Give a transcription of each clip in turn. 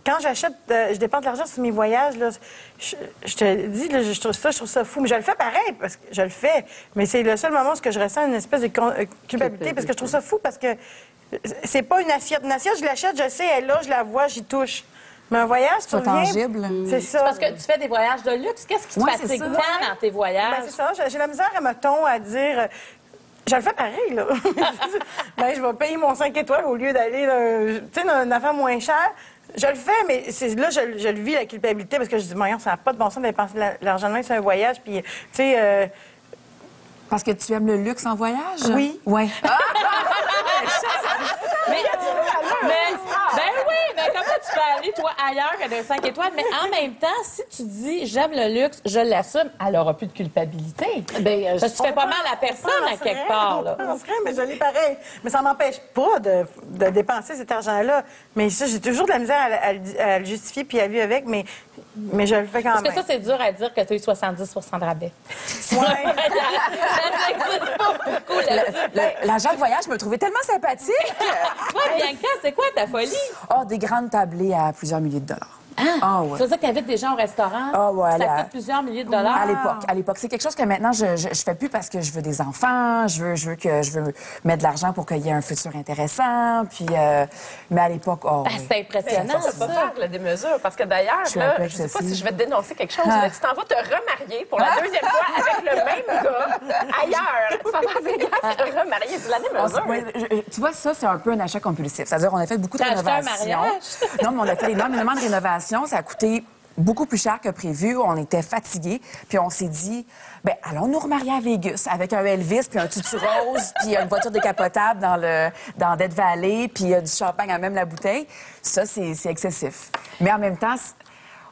quand j'achète, je dépense de l'argent sur mes voyages, là, je te dis, là, je trouve ça fou. Mais je le fais pareil, parce que je le fais. Mais c'est le seul moment où je ressens une espèce de culpabilité, parce que je trouve ça fou, parce que c'est pas une assiette. Une assiette, je l'achète, je sais, elle est là, je la vois, j'y touche. Mais un voyage, tu reviens... tangible. C'est ça. Parce que tu fais des voyages de luxe. Qu'est-ce qui te fatigue tant dans tes voyages? Ben, c'est ça. J'ai la misère, mettons, à dire... Je le fais pareil, là. Ben, je vais payer mon 5 étoiles au lieu d'aller dans une affaire moins chère. Je le fais, mais là, je le vis, la culpabilité, parce que je dis, moyen, ça n'a pas de bon sens de dépenser l'argent de main sur un voyage. Puis, tu sais... Parce que tu aimes le luxe en voyage? Oui. Oui. Ben oui, mais comment tu peux aller, toi, ailleurs que d'un 5 étoiles? Mais en même temps, si tu dis j'aime le luxe, je l'assume, elle n'aura plus de culpabilité. Parce que tu fais pas mal à personne à quelque part. Là. Mais je l'ai pareil. Mais ça m'empêche pas de dépenser cet argent-là. Mais ça, j'ai toujours de la misère à le justifier puis à vivre avec, mais je le fais quand même. Parce que ça, c'est dur à dire que tu as eu 70 de rabais. Ouais. Ça n'existe pas beaucoup là-dessus. L'agent de voyage me trouvait tellement sympathique. Toi, Bianca, c'est quoi ta folie? Oh, des grandes tablées à plusieurs milliers de dollars. Ah, ouais. Ça veut dire que tu invites des gens au restaurant? Ah, ouais, ça coûte plusieurs milliers de dollars? À l'époque. C'est quelque chose que maintenant, je fais plus parce que je veux des enfants, je veux mettre de l'argent pour qu'il y ait un futur intéressant. Puis, mais à l'époque, c'est impressionnant, ça. Ça peut faire la démesure. Parce que d'ailleurs, là, je sais pas si je vais te dénoncer quelque chose, mais tu t'en vas te remarier pour la deuxième fois avec le même gars ailleurs. Tu vas à Vegas te remarier. C'est la démesure. Tu vois, ça, c'est un peu un achat compulsif. C'est-à-dire, on a fait beaucoup de rénovations. Non, mais on a fait énormément de rénovations. Ça a coûté beaucoup plus cher que prévu. On était fatigués. Puis on s'est dit, bien, allons nous remarier à Vegas avec un Elvis, puis un tutu rose, puis une voiture décapotable dans Death Valley, puis du champagne à même la bouteille. Ça, c'est excessif. Mais en même temps,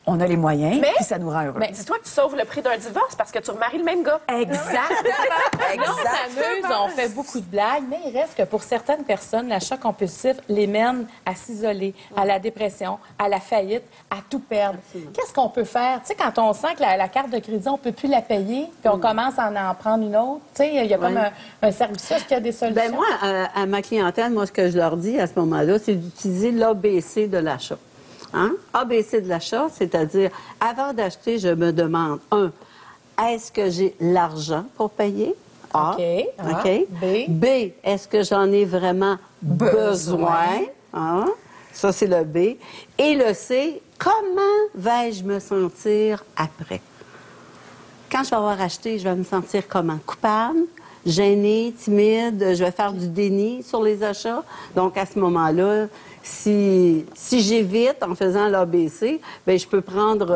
on a les moyens, puis ça nous rend heureux. Mais dis-toi que tu sauves le prix d'un divorce parce que tu remaries le même gars. Exactement. On s'amuse, on fait beaucoup de blagues, mais il reste que pour certaines personnes, l'achat compulsif les mène à s'isoler, à la dépression, à la faillite, à tout perdre. Qu'est-ce qu'on peut faire? Tu sais, quand on sent que la carte de crédit, on ne peut plus la payer, puis on commence à en prendre une autre, tu sais, il y a comme un service. Est-ce qu'il y a des solutions? Bien, moi, à ma clientèle, moi, ce que je leur dis à ce moment-là, c'est d'utiliser l'ABC de l'achat. Hein? ABC de l'achat, c'est-à-dire, avant d'acheter, je me demande, est-ce que j'ai l'argent pour payer? A. OK. B, est-ce que j'en ai vraiment besoin? Hein? Ça, c'est le B. Et le C, comment vais-je me sentir après? Quand je vais avoir acheté, je vais me sentir comment? Coupable? Gênée, timide? Je vais faire du déni sur les achats? Donc, à ce moment-là, si j'évite en faisant l'ABC, bien, je peux prendre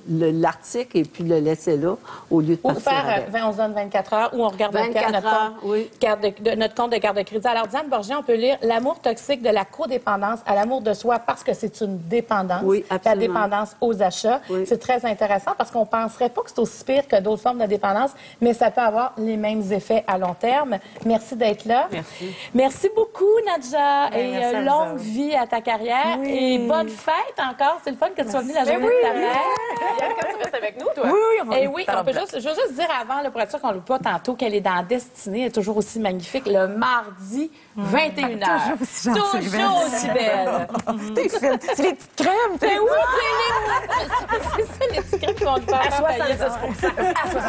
l'article et puis le laisser là au lieu de partir faire on se donne 24 heures ou on regarde 24 heures, notre compte de carte de crédit. Alors, Diane Borgian, on peut lire l'amour toxique de la codépendance à l'amour de soi parce que c'est une dépendance. Oui, absolument. La dépendance aux achats. Oui. C'est très intéressant parce qu'on ne penserait pas que c'est aussi pire que d'autres formes de dépendance, mais ça peut avoir les mêmes effets à long terme. Merci d'être là. Merci. Merci beaucoup, Nadja. Et longue vie à ta carrière. Et bonne fête encore. C'est le fun que tu sois venue la journée de ta mère. Bianca, tu restes avec nous, toi? Oui, je veux juste dire avant, là, pour être sûr qu'on ne l'oublie pas tantôt, qu'elle est dans Destinée. Elle est toujours aussi magnifique. Le mardi, 21h. Toujours aussi gentille. Toujours aussi belle. T'es fine. C'est les petites crèmes, Mais oui, c'est ça, les petites crèmes qui vont nous faire faillir. À 70%.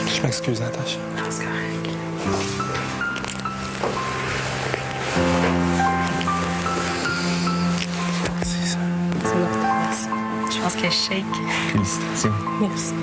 Je m'excuse, Natacha. Non, c'est correct. C'est ça. Merci. Je pense que je shake. Félicitations. Merci.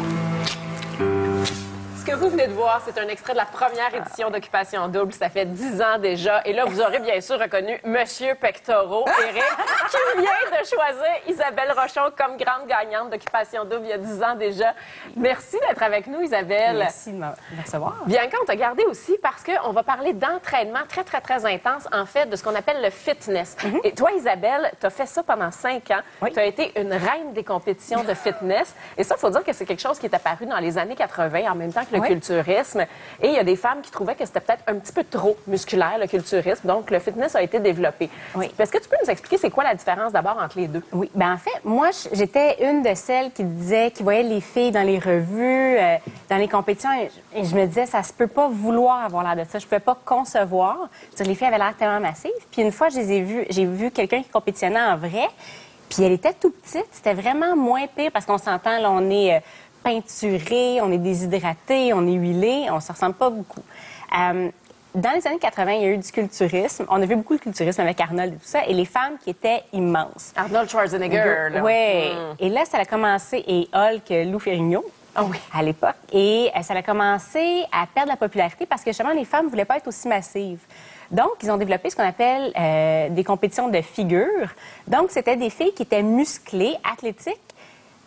Ce que vous venez de voir, c'est un extrait de la première édition d'Occupation Double. Ça fait 10 ans déjà. Et là, vous aurez bien sûr reconnu Monsieur Pectoraux, Éric, qui vient de choisir Isabelle Rochon comme grande gagnante d'Occupation Double il y a 10 ans déjà. Merci d'être avec nous, Isabelle. Merci de me recevoir. Bianca, on t'a gardé aussi parce qu'on va parler d'entraînement très, très, très intense, en fait, de ce qu'on appelle le fitness. Et toi, Isabelle, tu as fait ça pendant 5 ans. Oui. Tu as été une reine des compétitions de fitness. Et ça, il faut dire que c'est quelque chose qui est apparu dans les années 80, en même temps que le le culturisme. Et il y a des femmes qui trouvaient que c'était peut-être un petit peu trop musculaire, le culturisme. Donc, le fitness a été développé. Oui. Est-ce que tu peux nous expliquer c'est quoi la différence d'abord entre les deux? Oui, ben en fait, moi, j'étais une de celles qui disait, qui voyait les filles dans les revues, dans les compétitions, et je me disais, ça se peut pas vouloir avoir l'air de ça. Je pouvais pas concevoir. Les filles avaient l'air tellement massives. Puis une fois, j'ai vu quelqu'un qui compétitionnait en vrai, puis elle était tout petite. C'était vraiment moins pire parce qu'on s'entend, là, on est peinturé, on est déshydraté, on est huilé, on se ressemble pas beaucoup. Dans les années 80, il y a eu du culturisme. On a vu beaucoup de culturisme avec Arnold et tout ça, et les femmes qui étaient immenses. Arnold Schwarzenegger, là. Oui. Et là, ça a commencé, et Hulk, Lou Ferrigno, à l'époque. Et ça a commencé à perdre la popularité parce que justement, les femmes ne voulaient pas être aussi massives. Donc, ils ont développé ce qu'on appelle des compétitions de figure. Donc, c'était des filles qui étaient musclées, athlétiques,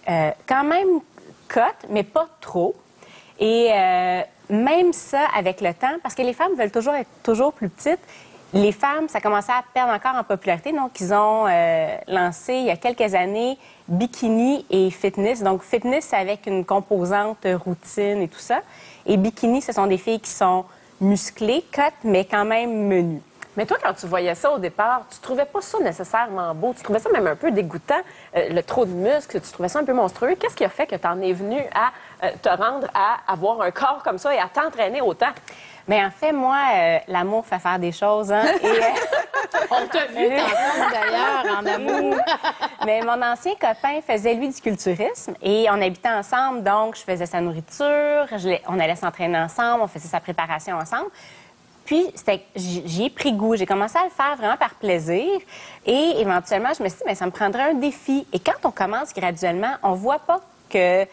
quand même cotes, mais pas trop. Et même ça, avec le temps, parce que les femmes veulent toujours être toujours plus petites, les femmes, ça commençait à perdre encore en popularité. Donc, ils ont lancé, il y a quelques années, bikini et fitness. Donc, fitness, c'est avec une composante routine et tout ça. Et bikini, ce sont des filles qui sont musclées, cotes, mais quand même menues. Mais toi, quand tu voyais ça au départ, tu trouvais pas ça nécessairement beau. Tu trouvais ça même un peu dégoûtant, le trop de muscles, tu trouvais ça un peu monstrueux. Qu'est-ce qui a fait que tu en es venu à te rendre à avoir un corps comme ça et à t'entraîner autant? Mais en fait, moi, l'amour fait faire des choses. Hein, On t'a vu tantôt, d'ailleurs, en amour. Mais mon ancien copain faisait, lui, du culturisme et on habitait ensemble, donc je faisais sa nourriture, on allait s'entraîner ensemble, on faisait sa préparation ensemble. Puis, j'y ai pris goût. J'ai commencé à le faire vraiment par plaisir. Et éventuellement, je me suis dit, mais ça me prendrait un défi. Et quand on commence graduellement, on voit pas que...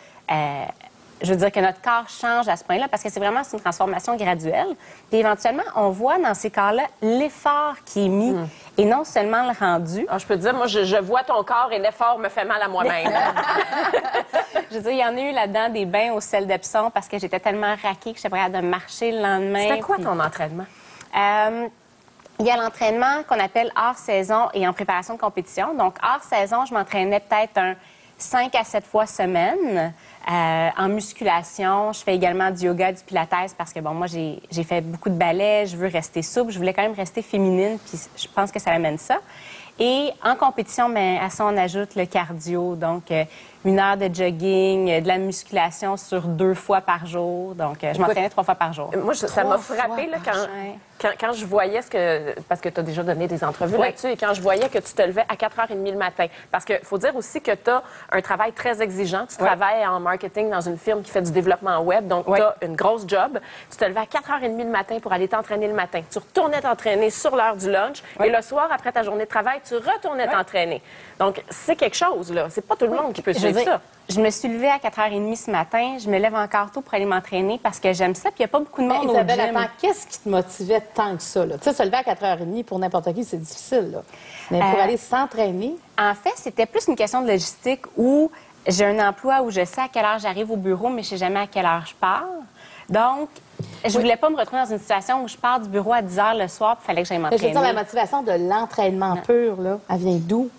je veux dire que notre corps change à ce point-là parce que c'est vraiment une transformation graduelle. Puis éventuellement, on voit dans ces corps-là l'effort qui est mis et non seulement le rendu. Alors, je peux te dire, moi, je vois ton corps et l'effort me fait mal à moi-même. Je veux dire, il y en a eu là-dedans des bains au sel d'Epsom parce que j'étais tellement raquée que j'étais prête à marcher le lendemain. C'était quoi ton entraînement? Il y a l'entraînement qu'on appelle hors saison et en préparation de compétition. Donc, hors saison, je m'entraînais peut-être 5 à 7 fois semaine. En musculation, je fais également du yoga, du pilates parce que, bon, moi, j'ai fait beaucoup de ballet, je veux rester souple, je voulais quand même rester féminine, puis je pense que ça amène ça. Et en compétition, bien, à ça, on ajoute le cardio, donc 1 heure de jogging, de la musculation sur 2 fois par jour. Donc, je m'entraînais 3 fois par jour. Moi, ça m'a frappé là, quand je voyais parce que tu as déjà donné des entrevues là-dessus, et quand je voyais que tu te levais à 4h30 le matin. Parce qu'il faut dire aussi que tu as un travail très exigeant. Tu travailles en marketing dans une firme qui fait du développement web, donc tu as une grosse job. Tu te levais à 4h30 le matin pour aller t'entraîner le matin. Tu retournais t'entraîner sur l'heure du lunch, et le soir, après ta journée de travail, tu retournais t'entraîner. Donc, c'est quelque chose, là. C'est pas tout le monde qui peut suivre ça. Je me suis levée à 4h30 ce matin. Je me lève encore tôt pour aller m'entraîner parce que j'aime ça. Puis il n'y a pas beaucoup de monde au Isabelle, gym. attends, qu'est-ce qui te motivait tant que ça? Tu sais, se lever à 4h30 pour n'importe qui, c'est difficile. Là. Mais pour aller s'entraîner... En fait, c'était plus une question de logistique où j'ai un emploi où je sais à quelle heure j'arrive au bureau, mais je ne sais jamais à quelle heure je pars. Donc, je voulais pas me retrouver dans une situation où je pars du bureau à 10h le soir puis il fallait que j'aille m'entraîner. Je veux dire, la motivation de l'entraînement pur, là, elle vient d'où?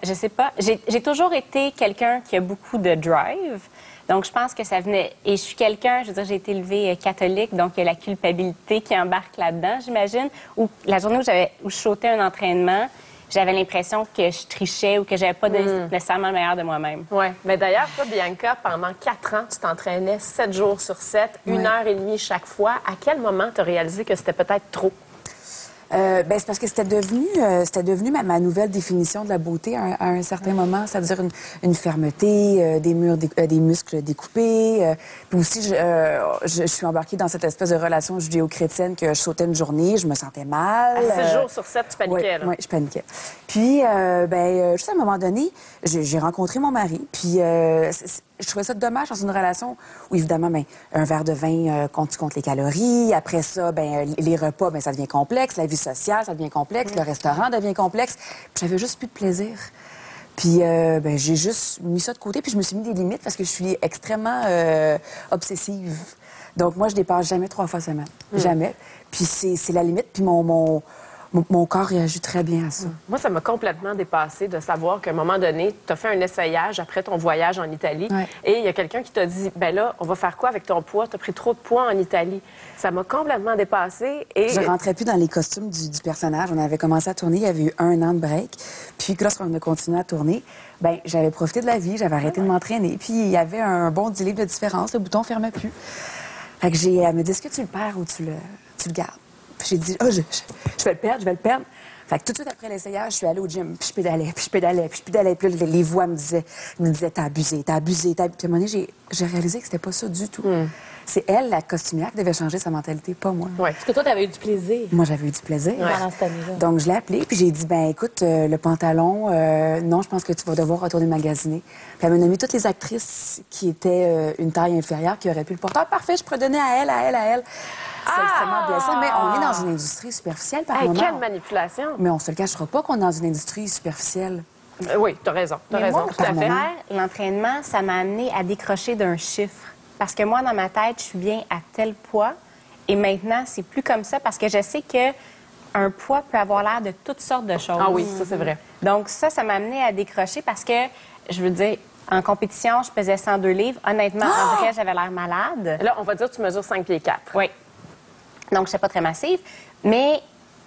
Je sais pas. J'ai toujours été quelqu'un qui a beaucoup de drive. Donc, je pense que ça venait... Et je suis quelqu'un, je veux dire, j'ai été élevée catholique, donc il y a la culpabilité qui embarque là-dedans, j'imagine. Ou la journée où je sautais un entraînement, j'avais l'impression que je trichais ou que j'avais pas nécessairement le meilleur de moi-même. Oui. Mais d'ailleurs, toi, Bianca, pendant 4 ans, tu t'entraînais 7 jours sur 7, 1h30 chaque fois. À quel moment tu as réalisé que c'était peut-être trop? Ben, c'est parce que c'était devenu ma nouvelle définition de la beauté à un certain moment, c'est-à-dire une fermeté, des muscles découpés. Puis aussi, je suis embarquée dans cette espèce de relation judéo-chrétienne que je sautais une journée, je me sentais mal. À 6 jours sur 7, tu paniquais, là? Oui, je paniquais. Puis, juste à un moment donné, j'ai rencontré mon mari, puis je trouvais ça dommage dans une relation où, évidemment, ben, un verre de vin compte les calories. Après ça, ben, les repas, ben, ça devient complexe. La vie sociale, ça devient complexe. Le restaurant devient complexe. Puis j'avais juste plus de plaisir. Puis ben, j'ai juste mis ça de côté. Puis je me suis mis des limites parce que je suis extrêmement obsessive. Donc moi, je dépasse jamais 3 fois semaine. Jamais. Puis c'est la limite. Puis mon corps réagit très bien à ça. Moi, ça m'a complètement dépassé de savoir qu'à un moment donné, tu as fait un essayage après ton voyage en Italie et il y a quelqu'un qui t'a dit, ben là, on va faire quoi avec ton poids? Tu as pris trop de poids en Italie. Ça m'a complètement dépassé. Et... Je rentrais plus dans les costumes du personnage. On avait commencé à tourner, il y avait eu 1 an de break. Puis lorsqu'on a continué à tourner, ben j'avais profité de la vie, j'avais arrêté de m'entraîner. Puis il y avait un bon 10 livres de différence, le bouton fermait plus. Fait que elle me dit, est-ce que tu le perds ou tu le gardes? Puis j'ai dit, je vais le perdre. Fait que tout de suite après l'essayage, je suis allée au gym, puis je pédalais. Puis là, les voix me disaient, t'as abusé. Puis à un moment donné, j'ai réalisé que c'était pas ça du tout. C'est elle, la costumière, qui devait changer sa mentalité, pas moi. Oui, parce que toi, tu avais eu du plaisir. Moi, j'avais eu du plaisir. Pendant cette année-là. Donc, je l'ai appelée, puis j'ai dit, ben écoute, le pantalon, non, je pense que tu vas devoir retourner magasiner. Puis elle m'a nommé toutes les actrices qui étaient une taille inférieure, qui auraient pu le porter. Ah, parfait, je pourrais donner à elle. C'est extrêmement blessant, mais on est dans une industrie superficielle par moment. Quelle manipulation! Mais on se le cachera pas qu'on est dans une industrie superficielle. Oui, t'as raison. Moi, tout à fait. L'entraînement, ça m'a amené à décrocher d'un chiffre. Parce que moi, dans ma tête, je suis bien à tel poids. Et maintenant, c'est plus comme ça parce que je sais que un poids peut avoir l'air de toutes sortes de choses. Ah oui, ça, c'est vrai. Donc ça m'a amené à décrocher parce que, je veux dire, en compétition, je pesais 102 livres. Honnêtement, en vrai, j'avais l'air malade. Là, on va dire que tu mesures 5 pieds 4. Oui. Donc, je n'étais pas très massive. Mais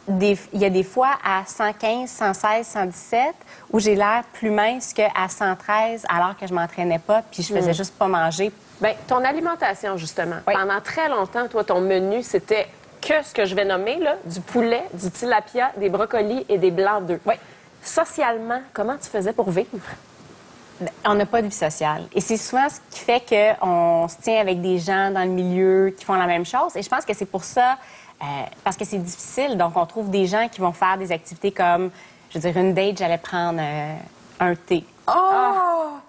il y a des fois à 115, 116, 117 où j'ai l'air plus mince qu'à 113 alors que je m'entraînais pas puis je faisais juste pas manger. Bien, ton alimentation, justement. Oui. Pendant très longtemps, toi, ton menu, c'était que ce que je vais nommer, là, du poulet, du tilapia, des brocolis et des blancs d'œufs. Oui. Socialement, comment tu faisais pour vivre? On n'a pas de vie sociale. Et c'est souvent ce qui fait qu'on se tient avec des gens dans le milieu qui font la même chose. Et je pense que c'est pour ça, parce que c'est difficile. Donc, on trouve des gens qui vont faire des activités comme, je veux dire, une date, j'allais prendre un thé.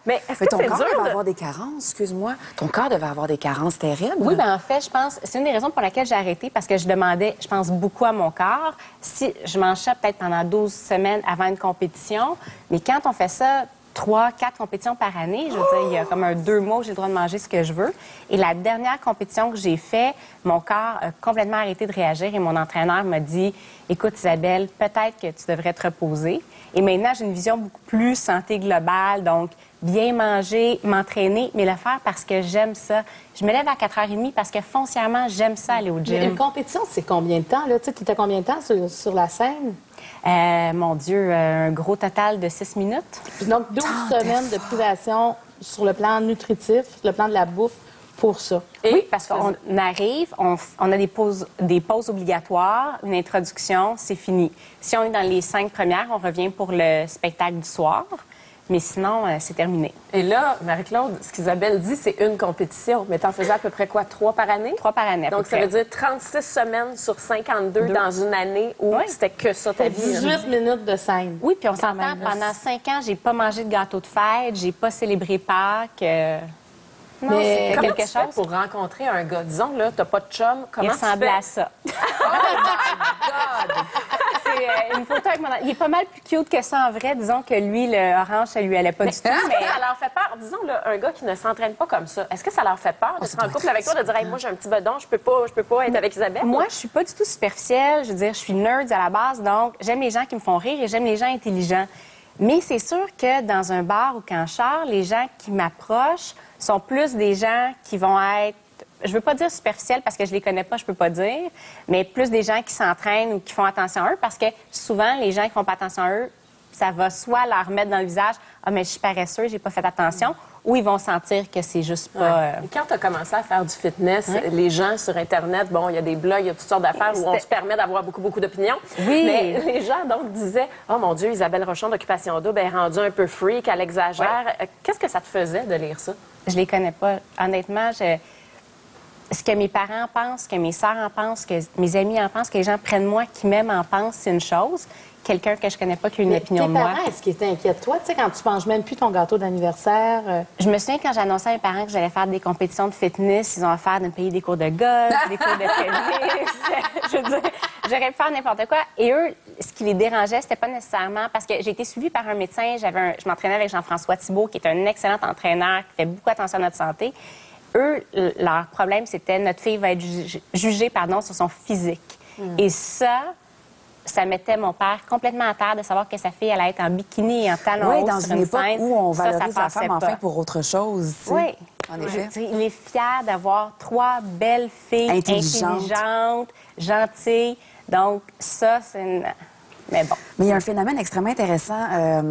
Mais est-ce Mais que ton c'est corps dur devait de... avoir des carences, excuse-moi. Ton corps devait avoir des carences terribles. Oui, bien en fait, je pense, c'est une des raisons pour laquelle j'ai arrêté, parce que je demandais, je pense, beaucoup à mon corps. Si je mangeais peut-être pendant 12 semaines avant une compétition, mais quand on fait ça 3, 4 compétitions par année, je veux dire, il y a comme 2 mois où j'ai le droit de manger ce que je veux. Et la dernière compétition que j'ai faite, mon corps a complètement arrêté de réagir et mon entraîneur m'a dit, écoute Isabelle, peut-être que tu devrais te reposer. Et maintenant, j'ai une vision beaucoup plus santé globale, donc bien manger, m'entraîner, mais le faire parce que j'aime ça. Je me lève à 4h30 parce que foncièrement, j'aime ça aller au gym. Mais une compétition, c'est combien de temps, là? Tu sais, t'étais combien de temps sur la scène? Mon Dieu, un gros total de 6 minutes. Donc, 12 semaines de privation sur le plan nutritif, sur le plan de la bouffe, pour ça. Oui, parce qu'on arrive, on a des pauses obligatoires, une introduction, c'est fini. Si on est dans les 5 premières, on revient pour le spectacle du soir. Mais sinon, c'est terminé. Et là, Marie-Claude, ce qu'Isabelle dit, c'est une compétition. Mais t'en faisais à peu près quoi, 3 par année? 3 par année, à Donc, peu ça près. veut dire 36 semaines sur 52 dans une année où c'était que ça, ta vie. 18 minutes de scène. Oui, puis on s'entend, même, là, pendant 5 ans, j'ai pas mangé de gâteau de fête, j'ai pas célébré Pâques. Non, Mais c'était Comment quelque tu fais chose. pour rencontrer un gars? Disons, là, t'as pas de chum. Il Comment tu ressemblait fais? à ça. C'est une photo avec mon... Il est pas mal plus cute que ça en vrai. Disons que lui, le orange, ça lui allait pas du tout. Mais ça leur fait peur. Disons, là, un gars qui ne s'entraîne pas comme ça, est-ce que ça leur fait peur d'être en couple avec toi, de dire, hey, moi, j'ai un petit bedon, je peux pas être avec Isabelle? Moi, je suis pas du tout superficielle. Je veux dire, je suis nerd à la base, donc j'aime les gens qui me font rire et j'aime les gens intelligents. Mais c'est sûr que dans un bar ou quand je sors, les gens qui m'approchent sont plus des gens qui vont être, je veux pas dire superficiels parce que je les connais pas, je peux pas dire, mais plus des gens qui s'entraînent ou qui font attention à eux parce que souvent, les gens qui font pas attention à eux, ça va soit leur mettre dans le visage, ah, mais je suis paresseux, j'ai pas fait attention, ou ils vont sentir que c'est juste pas. Et quand tu as commencé à faire du fitness, les gens sur Internet, bon, il y a des blogs, il y a toutes sortes d'affaires où on se permet d'avoir beaucoup d'opinions. Oui. Mais les gens, donc, disaient, oh mon Dieu, Isabelle Rochon d'Occupation Double est rendue un peu freak, elle exagère. Qu'est-ce que ça te faisait de lire ça? Je les connais pas. Honnêtement, ce que mes parents pensent, que mes sœurs en pensent, que mes amis en pensent, que les gens près de moi qui m'aiment en pensent, c'est une chose. Quelqu'un que je connais pas qui a une opinion de moi. Tes parents, est-ce qu'ils étaient inquiets de toi? Tu sais, quand tu manges même plus ton gâteau d'anniversaire... Je me souviens quand j'ai annoncé à mes parents que j'allais faire des compétitions de fitness, ils ont offert de me payer des cours de golf, des cours de tennis. Je veux dire, j'aurais pu faire n'importe quoi. Et eux, ce qui les dérangeait, c'était pas nécessairement... Parce que j'ai été suivie par un médecin, je m'entraînais avec Jean-François Thibault, qui est un excellent entraîneur, qui fait beaucoup attention à notre santé. Eux, leur problème, c'était notre fille va être jugée sur son physique. Et ça, ça mettait mon père complètement à terre de savoir que sa fille allait être en bikini et en talons hauts dans sur une une époque scène. où on Ça valorise la passait femme pas. enfin pour autre chose. Tu sais. Oui. En effet. Il est fier d'avoir 3 belles filles intelligentes, gentilles. Donc, ça, c'est une... Mais bon. Mais il y a un phénomène extrêmement intéressant,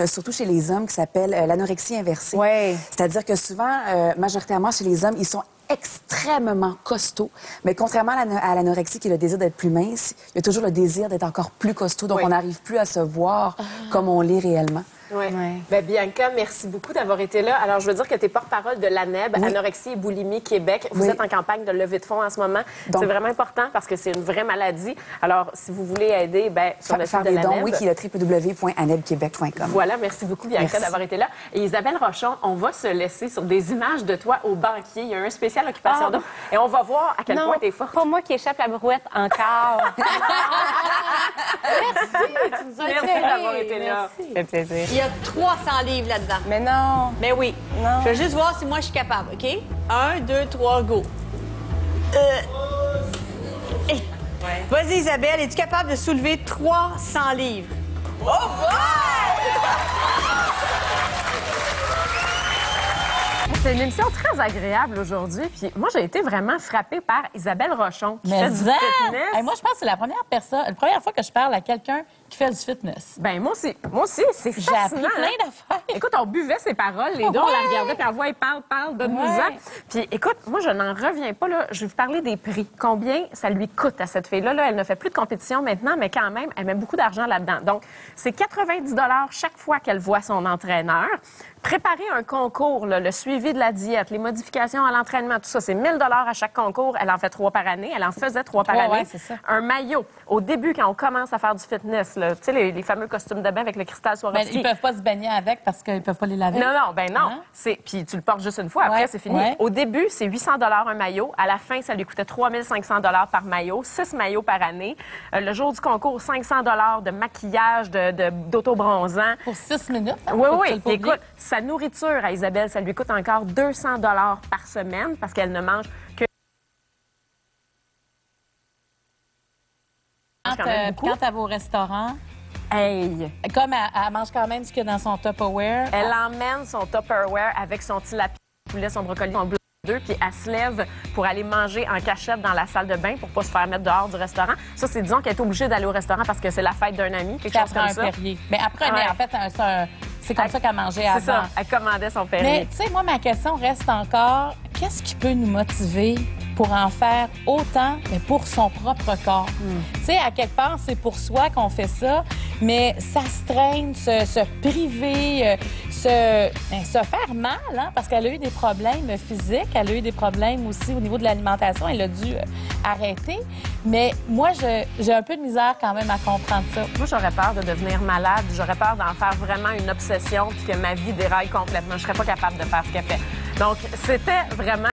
surtout chez les hommes, qui s'appelle l'anorexie inversée. Oui. C'est-à-dire que souvent, majoritairement chez les hommes, ils sont extrêmement costauds. Mais contrairement à l'anorexie, qui est le désir d'être plus mince, il y a toujours le désir d'être encore plus costaud. Donc, on n'arrive plus à se voir comme on l'est réellement. Oui. Ouais. Bien, Bianca, merci beaucoup d'avoir été là. Alors, je veux dire que tu es porte-parole de l'ANEB, Anorexie et Boulimie Québec. Vous êtes en campagne de levée de fonds en ce moment. C'est vraiment important parce que c'est une vraie maladie. Alors, si vous voulez aider, bien, sur le site de l'ANEB. Oui, qui est le www.anebquebec.com. Voilà, merci beaucoup, Bianca, d'avoir été là. Et Isabelle Rochon, on va se laisser sur des images de toi au banquier. Il y a un spécial Occupation Double. Et on va voir à quel point tu es forte. Pas moi qui échappe la brouette encore. Merci d'avoir été là. Ça fait plaisir. Il y a 300 livres là-dedans. Mais non. Mais oui. Non. Je vais juste voir si moi je suis capable, OK? 1, 2, 3, go. Hey. Vas-y, Isabelle, es-tu capable de soulever 300 livres? C'est une émission très agréable aujourd'hui. Puis moi, j'ai été vraiment frappée par Isabelle Rochon, qui fait du fitness. Hey, moi, je pense que c'est la première fois que je parle à quelqu'un qui fait du fitness. Ben moi aussi, c'est J'ai appris fascinant. plein d'affaires. Écoute, on buvait ses paroles, les deux, on la regardait, puis on voit, parle, donne-nous-en. Puis écoute, moi, je n'en reviens pas, là. Je vais vous parler des prix. Combien ça lui coûte à cette fille-là? Là, elle ne fait plus de compétition maintenant, mais quand même, elle met beaucoup d'argent là-dedans. Donc, c'est 90 chaque fois qu'elle voit son entraîneur. Préparer un concours, là, le suivi de la diète, les modifications à l'entraînement, tout ça, c'est 1 000 à chaque concours. Elle en fait 3 par année. Elle en faisait 3 par année. Ouais, c'est ça. Un maillot. Au début, quand on commence à faire du fitness, tu sais, les fameux costumes de bain avec le cristal Mais Swarovski. ils peuvent pas se baigner avec parce qu'ils peuvent pas les laver. Non, non. Hein? Puis tu le portes juste une fois, après, Ouais, c'est fini. ouais. Au début, c'est 800 un maillot. À la fin, ça lui coûtait 3 500 par maillot, 6 maillots par année. Le jour du concours, 500 de maquillage, d'autobronzant. Pour 6 minutes. Hein? Oui, Faut que oui. tu le Puis publies. écoute, sa nourriture à Isabelle, ça lui coûte encore 200 par semaine parce qu'elle ne mange que... quand même beaucoup. Quand elle va au restaurant, Hey! comme elle mange quand même ce qu'il y a dans son Tupperware. Elle emmène son Tupperware avec son tilapia, son poulet, son brocoli, son bleu d'œuf, puis elle se lève pour aller manger en cachette dans la salle de bain pour pas se faire mettre dehors du restaurant. Ça, c'est disons qu'elle est obligée d'aller au restaurant parce que c'est la fête d'un ami, quelque Puis elle chose prend comme un ça. Perrier. Mais après, Ouais. en fait, c'est comme ça qu'elle mangeait avant. C'est ça, elle commandait son Mais Perrier. tu sais, moi, ma question reste encore, qu'est-ce qui peut nous motiver pour en faire autant, mais pour son propre corps? Tu sais, à quelque part, c'est pour soi qu'on fait ça, mais s'astreindre, se priver, se faire mal, hein, parce qu'elle a eu des problèmes physiques, elle a eu des problèmes aussi au niveau de l'alimentation, elle a dû arrêter. Mais moi, j'ai un peu de misère quand même à comprendre ça. Moi, j'aurais peur de devenir malade. J'aurais peur d'en faire vraiment une obsession puis que ma vie déraille complètement. Je serais pas capable de faire ce qu'elle fait. Donc, c'était vraiment